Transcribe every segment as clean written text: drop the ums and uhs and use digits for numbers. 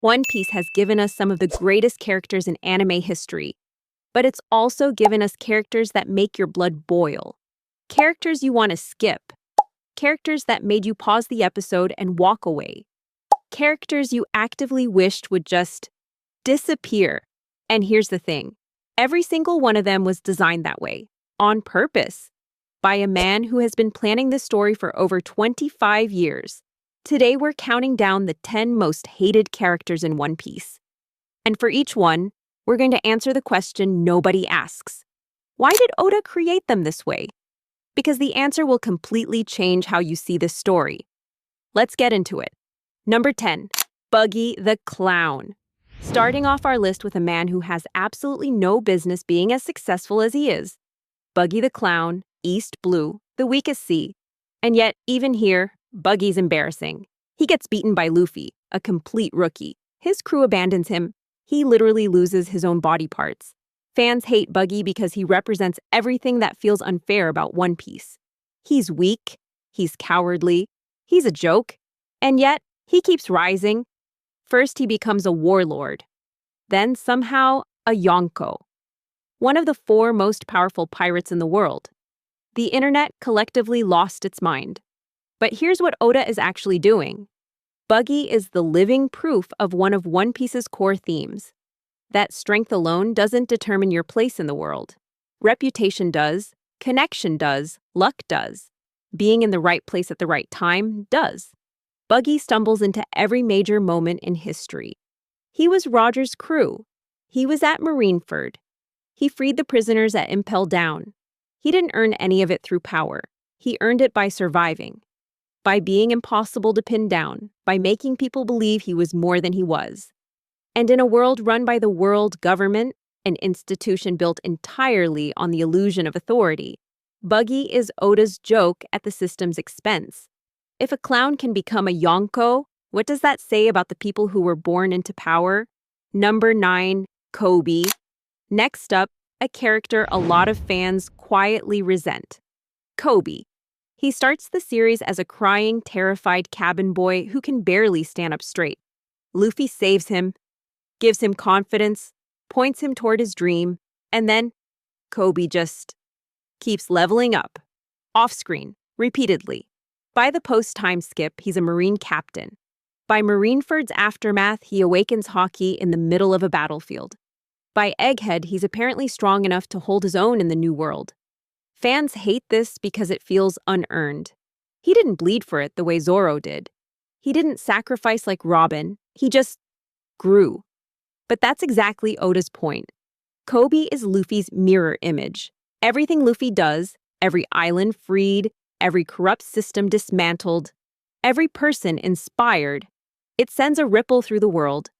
One Piece has given us some of the greatest characters in anime history, but it's also given us characters that make your blood boil. Characters you want to skip. Characters that made you pause the episode and walk away. Characters you actively wished would just disappear. And here's the thing. Every single one of them was designed that way, on purpose, by a man who has been planning this story for over 25 years. Today we're counting down the 10 most hated characters in One Piece. And for each one, we're going to answer the question nobody asks. Why did Oda create them this way? Because the answer will completely change how you see this story. Let's get into it. Number 10, Buggy the Clown. Starting off our list with a man who has absolutely no business being as successful as he is. Buggy the Clown, East Blue, the weakest sea. And yet, even here, Buggy's embarrassing. He gets beaten by Luffy, a complete rookie. His crew abandons him. He literally loses his own body parts. Fans hate Buggy because he represents everything that feels unfair about One Piece. He's weak, he's cowardly, he's a joke, and yet he keeps rising. First he becomes a warlord, then somehow a Yonko, one of the 4 most powerful pirates in the world. The internet collectively lost its mind. But here's what Oda is actually doing. Buggy is the living proof of one of One Piece's core themes. That strength alone doesn't determine your place in the world. Reputation does, connection does, luck does. Being in the right place at the right time does. Buggy stumbles into every major moment in history. He was Roger's crew. He was at Marineford. He freed the prisoners at Impel Down. He didn't earn any of it through power. He earned it by surviving. By being impossible to pin down, by making people believe he was more than he was. And in a world run by the world government, an institution built entirely on the illusion of authority, Buggy is Oda's joke at the system's expense. If a clown can become a Yonko, what does that say about the people who were born into power? Number 9, Kobe. Next up, a character a lot of fans quietly resent. Kobe. He starts the series as a crying, terrified cabin boy who can barely stand up straight. Luffy saves him, gives him confidence, points him toward his dream, and then Kobe just keeps leveling up, off-screen, repeatedly. By the post-time skip, he's a Marine captain. By Marineford's aftermath, he awakens Haki in the middle of a battlefield. By Egghead, he's apparently strong enough to hold his own in the New World. Fans hate this because it feels unearned. He didn't bleed for it the way Zoro did. He didn't sacrifice like Robin. He just grew. But that's exactly Oda's point. Kobe is Luffy's mirror image. Everything Luffy does, every island freed, every corrupt system dismantled, every person inspired, it sends a ripple through the world,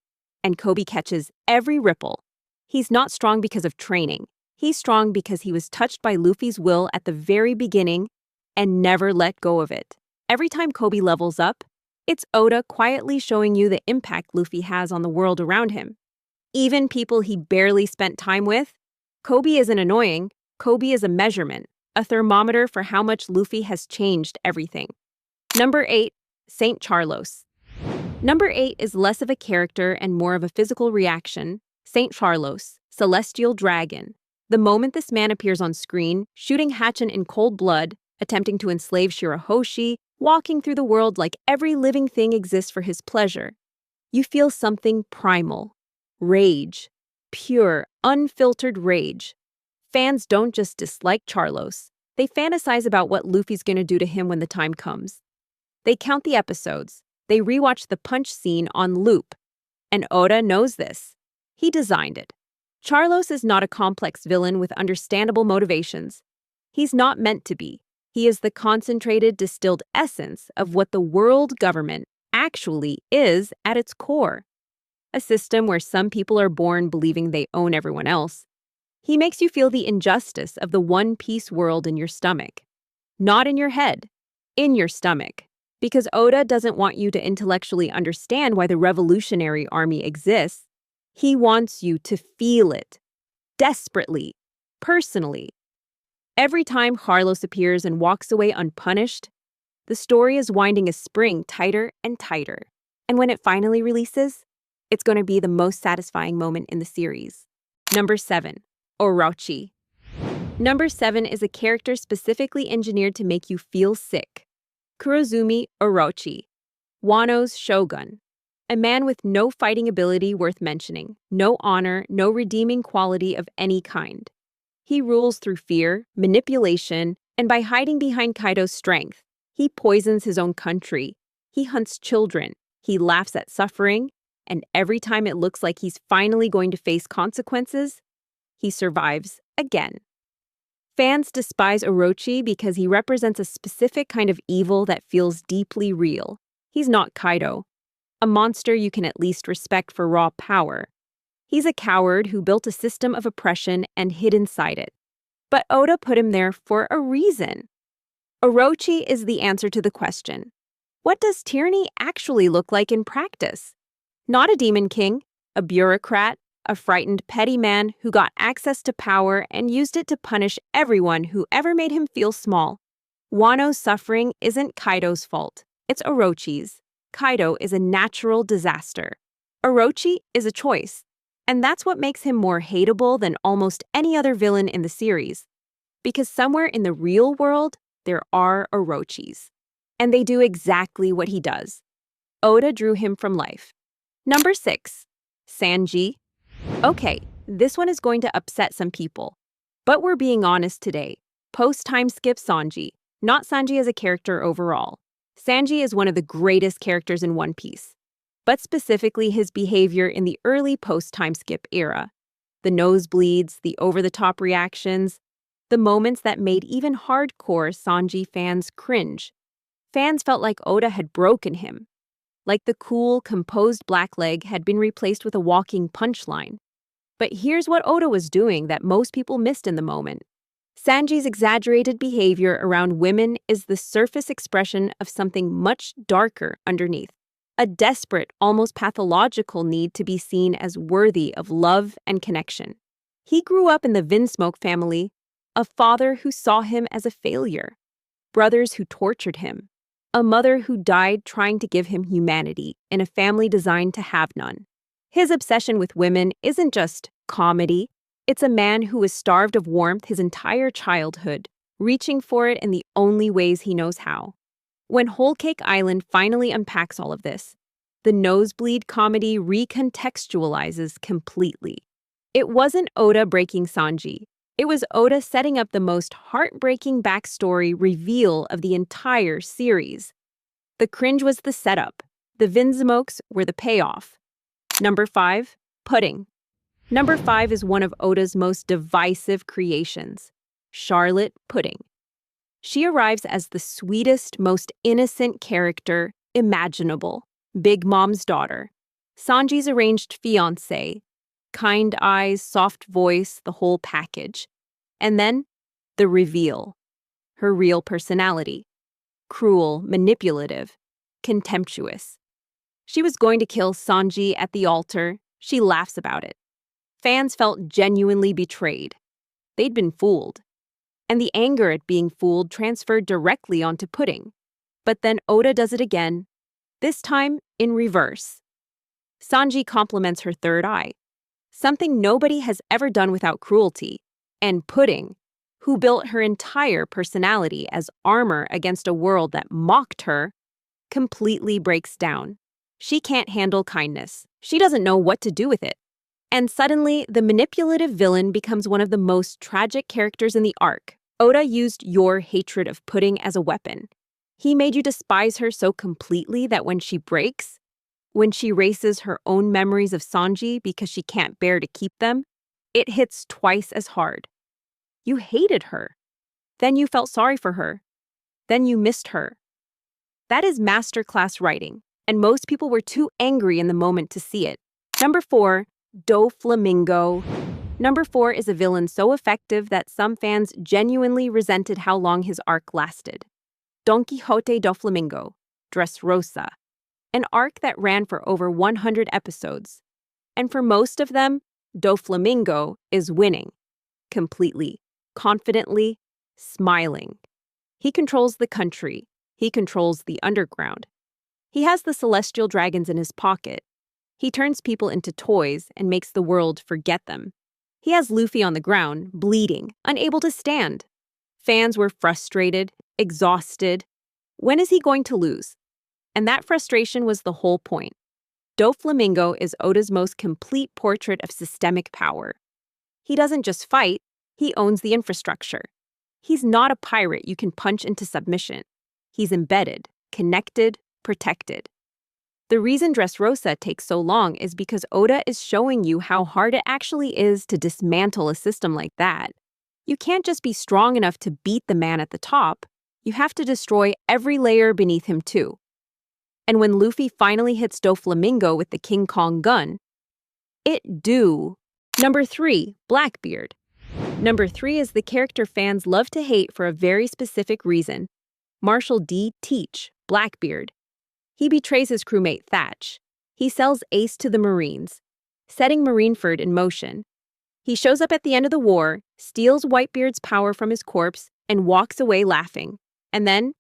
and Kobe catches every ripple. He's not strong because of training. He's strong because he was touched by Luffy's will at the very beginning and never let go of it. Every time Kobe levels up, it's Oda quietly showing you the impact Luffy has on the world around him. Even people he barely spent time with, Kobe isn't annoying. Kobe is a measurement, a thermometer for how much Luffy has changed everything. Number 8, Saint Charlos. Number 8 is less of a character and more of a physical reaction. Saint Charlos, Celestial Dragon. The moment this man appears on screen, shooting Hatchin in cold blood, attempting to enslave Shirahoshi, walking through the world like every living thing exists for his pleasure, you feel something primal. Rage. Pure, unfiltered rage. Fans don't just dislike Charlos. They fantasize about what Luffy's gonna do to him when the time comes. They count the episodes. They rewatch the punch scene on loop. And Oda knows this. He designed it. Charlos is not a complex villain with understandable motivations. He's not meant to be. He is the concentrated, distilled essence of what the world government actually is at its core. A system where some people are born believing they own everyone else. He makes you feel the injustice of the One Piece world in your stomach. Not in your head, in your stomach. Because Oda doesn't want you to intellectually understand why the Revolutionary Army exists. He wants you to feel it. Desperately. Personally. Every time Charlos appears and walks away unpunished, the story is winding a spring tighter and tighter. And when it finally releases, It's going to be the most satisfying moment in the series. Number 7. Orochi. Number 7 is a character specifically engineered to make you feel sick. Kurozumi Orochi, Wano's shogun. A man with no fighting ability worth mentioning, no honor, no redeeming quality of any kind. He rules through fear, manipulation, and by hiding behind Kaido's strength. He poisons his own country. He hunts children. He laughs at suffering. And every time it looks like he's finally going to face consequences, he survives again. Fans despise Orochi because he represents a specific kind of evil that feels deeply real. He's not Kaido, a monster you can at least respect for raw power. He's a coward who built a system of oppression and hid inside it. But Oda put him there for a reason. Orochi is the answer to the question, what does tyranny actually look like in practice? Not a demon king, a bureaucrat, a frightened petty man who got access to power and used it to punish everyone who ever made him feel small. Wano's suffering isn't Kaido's fault, it's Orochi's. Kaido is a natural disaster. Orochi is a choice, and that's what makes him more hateable than almost any other villain in the series. Because somewhere in the real world, there are Orochis. And they do exactly what he does. Oda drew him from life. Number 6. Sanji. Okay, this one is going to upset some people. But we're being honest today. Post-time skip Sanji, not Sanji as a character overall. Sanji is one of the greatest characters in One Piece. But specifically his behavior in the early post-time skip era. The nosebleeds, the over-the-top reactions, the moments that made even hardcore Sanji fans cringe. Fans felt like Oda had broken him. Like the cool, composed Blackleg had been replaced with a walking punchline. But here's what Oda was doing that most people missed in the moment. Sanji's exaggerated behavior around women is the surface expression of something much darker underneath. A desperate, almost pathological need to be seen as worthy of love and connection. He grew up in the Vinsmoke family, a father who saw him as a failure, brothers who tortured him, a mother who died trying to give him humanity in a family designed to have none. His obsession with women isn't just comedy. It's a man who was starved of warmth his entire childhood, reaching for it in the only ways he knows how. When Whole Cake Island finally unpacks all of this, the nosebleed comedy recontextualizes completely. It wasn't Oda breaking Sanji. It was Oda setting up the most heartbreaking backstory reveal of the entire series. The cringe was the setup. The Vinsmokes were the payoff. Number 5, Pudding. Number 5 is one of Oda's most divisive creations, Charlotte Pudding. She arrives as the sweetest, most innocent character imaginable. Big Mom's daughter. Sanji's arranged fiancé. Kind eyes, soft voice, the whole package. And then, the reveal. Her real personality. Cruel, manipulative, contemptuous. She was going to kill Sanji at the altar. She laughs about it. Fans felt genuinely betrayed. They'd been fooled. And the anger at being fooled transferred directly onto Pudding. But then Oda does it again, this time in reverse. Sanji compliments her third eye, something nobody has ever done without cruelty, and Pudding, who built her entire personality as armor against a world that mocked her, completely breaks down. She can't handle kindness. She doesn't know what to do with it. And suddenly, the manipulative villain becomes one of the most tragic characters in the arc. Oda used your hatred of Pudding as a weapon. He made you despise her so completely that when she breaks, when she erases her own memories of Sanji because she can't bear to keep them, it hits twice as hard. You hated her. Then you felt sorry for her. Then you missed her. That is masterclass writing, and most people were too angry in the moment to see it. Number 4, Doflamingo. Number 4 is a villain so effective that some fans genuinely resented how long his arc lasted. Don Quixote Doflamingo, Dressrosa, an arc that ran for over 100 episodes. And for most of them, Doflamingo is winning. Completely, confidently, smiling. He controls the country. He controls the underground. He has the celestial dragons in his pocket. He turns people into toys and makes the world forget them. He has Luffy on the ground, bleeding, unable to stand. Fans were frustrated, exhausted. When is he going to lose? And that frustration was the whole point. Doflamingo is Oda's most complete portrait of systemic power. He doesn't just fight, he owns the infrastructure. He's not a pirate you can punch into submission. He's embedded, connected, protected. The reason Dressrosa takes so long is because Oda is showing you how hard it actually is to dismantle a system like that. You can't just be strong enough to beat the man at the top. You have to destroy every layer beneath him too. And when Luffy finally hits Doflamingo with the King Kong gun, it do. Number 3, Blackbeard. Number 3 is the character fans love to hate for a very specific reason. Marshal D. Teach, Blackbeard. He betrays his crewmate Thatch. He sells Ace to the Marines, setting Marineford in motion. He shows up at the end of the war, steals Whitebeard's power from his corpse, and walks away laughing. And then,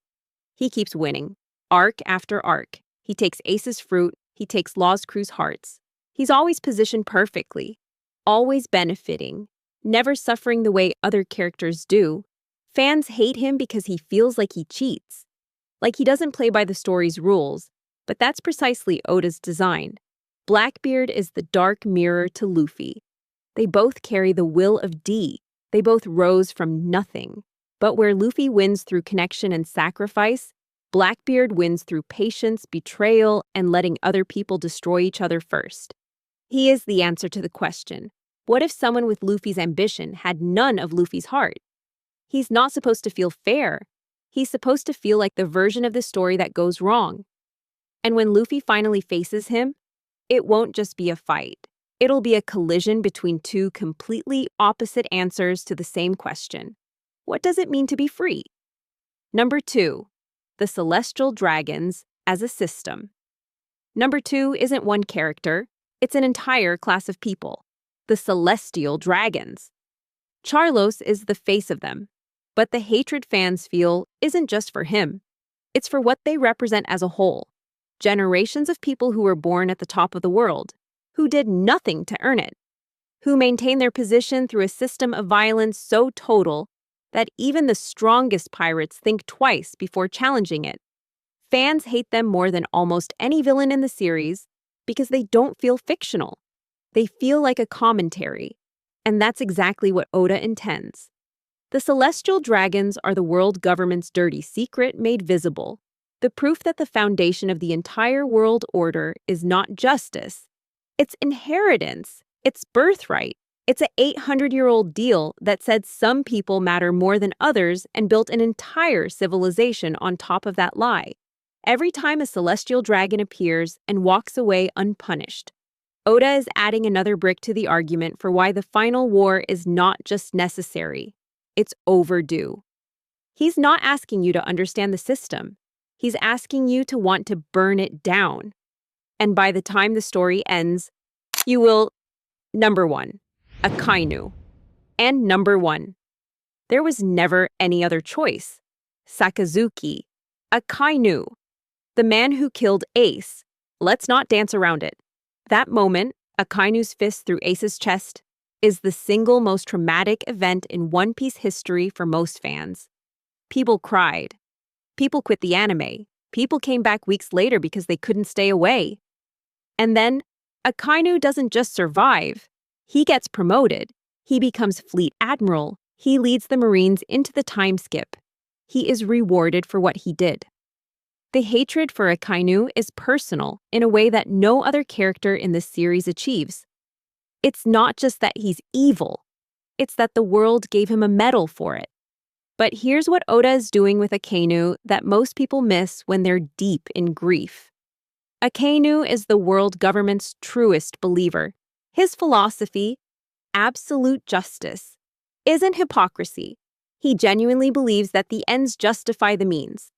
he keeps winning. Arc after arc. He takes Ace's fruit, he takes Law's crew's hearts. He's always positioned perfectly, always benefiting, never suffering the way other characters do. Fans hate him because he feels like he cheats, like he doesn't play by the story's rules, but that's precisely Oda's design. Blackbeard is the dark mirror to Luffy. They both carry the will of D. They both rose from nothing. But where Luffy wins through connection and sacrifice, Blackbeard wins through patience, betrayal, and letting other people destroy each other first. He is the answer to the question, what if someone with Luffy's ambition had none of Luffy's heart? He's not supposed to feel fair. He's supposed to feel like the version of the story that goes wrong. And when Luffy finally faces him, it won't just be a fight. It'll be a collision between two completely opposite answers to the same question. What does it mean to be free? Number 2, the Celestial Dragons as a system. Number 2 isn't one character, it's an entire class of people. The Celestial Dragons. Charlos is the face of them, but the hatred fans feel isn't just for him. It's for what they represent as a whole. Generations of people who were born at the top of the world, who did nothing to earn it, who maintained their position through a system of violence so total that even the strongest pirates think twice before challenging it. Fans hate them more than almost any villain in the series because they don't feel fictional. They feel like a commentary, and that's exactly what Oda intends. The Celestial Dragons are the world government's dirty secret made visible, the proof that the foundation of the entire world order is not justice. It's inheritance. It's birthright. It's an 800-year-old deal that said some people matter more than others and built an entire civilization on top of that lie. Every time a celestial dragon appears and walks away unpunished, Oda is adding another brick to the argument for why the final war is not just necessary. It's overdue. He's not asking you to understand the system. He's asking you to want to burn it down. And by the time the story ends, you will, number 1, Akainu. And number 1, there was never any other choice. Sakazuki, Akainu, the man who killed Ace. Let's not dance around it. That moment, Akainu's fist through Ace's chest, is the single most traumatic event in One Piece history for most fans. People cried. People quit the anime. People came back weeks later because they couldn't stay away. And then, Akainu doesn't just survive. He gets promoted. He becomes Fleet Admiral. He leads the Marines into the time skip. He is rewarded for what he did. The hatred for Akainu is personal in a way that no other character in this series achieves. It's not just that he's evil. It's that the world gave him a medal for it. But here's what Oda is doing with Akainu that most people miss when they're deep in grief. Akainu is the world government's truest believer. His philosophy, absolute justice, isn't hypocrisy. He genuinely believes that the ends justify the means,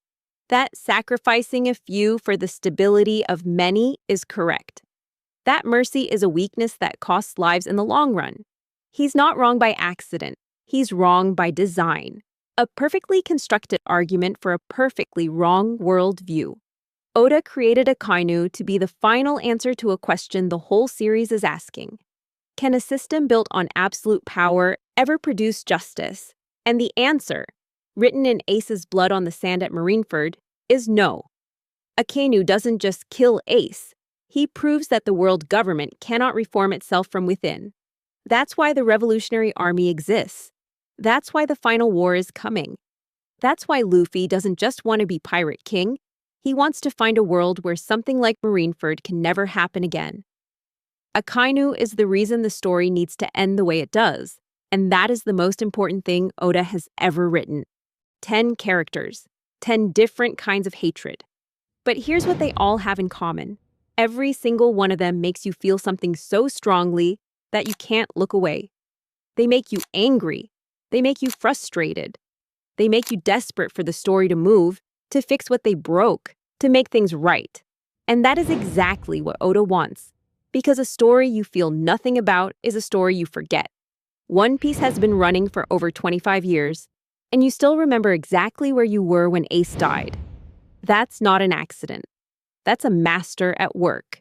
that sacrificing a few for the stability of many is correct. That mercy is a weakness that costs lives in the long run. He's not wrong by accident. He's wrong by design. A perfectly constructed argument for a perfectly wrong worldview. Oda created Akainu to be the final answer to a question the whole series is asking. Can a system built on absolute power ever produce justice? And the answer, written in Ace's blood on the sand at Marineford, is no. Akainu doesn't just kill Ace, he proves that the world government cannot reform itself from within. That's why the Revolutionary Army exists. That's why the final war is coming. That's why Luffy doesn't just want to be Pirate King, he wants to find a world where something like Marineford can never happen again. Akainu is the reason the story needs to end the way it does, and that is the most important thing Oda has ever written. 10 characters, 10 different kinds of hatred. But here's what they all have in common. Every single one of them makes you feel something so strongly that you can't look away. They make you angry. They make you frustrated. They make you desperate for the story to move, to fix what they broke, to make things right. And that is exactly what Oda wants. Because a story you feel nothing about is a story you forget. One Piece has been running for over 25 years, and you still remember exactly where you were when Ace died. That's not an accident. That's a master at work.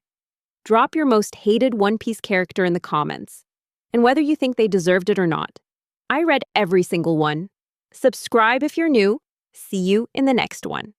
Drop your most hated One Piece character in the comments, and whether you think they deserved it or not. I read every single one. Subscribe if you're new. See you in the next one.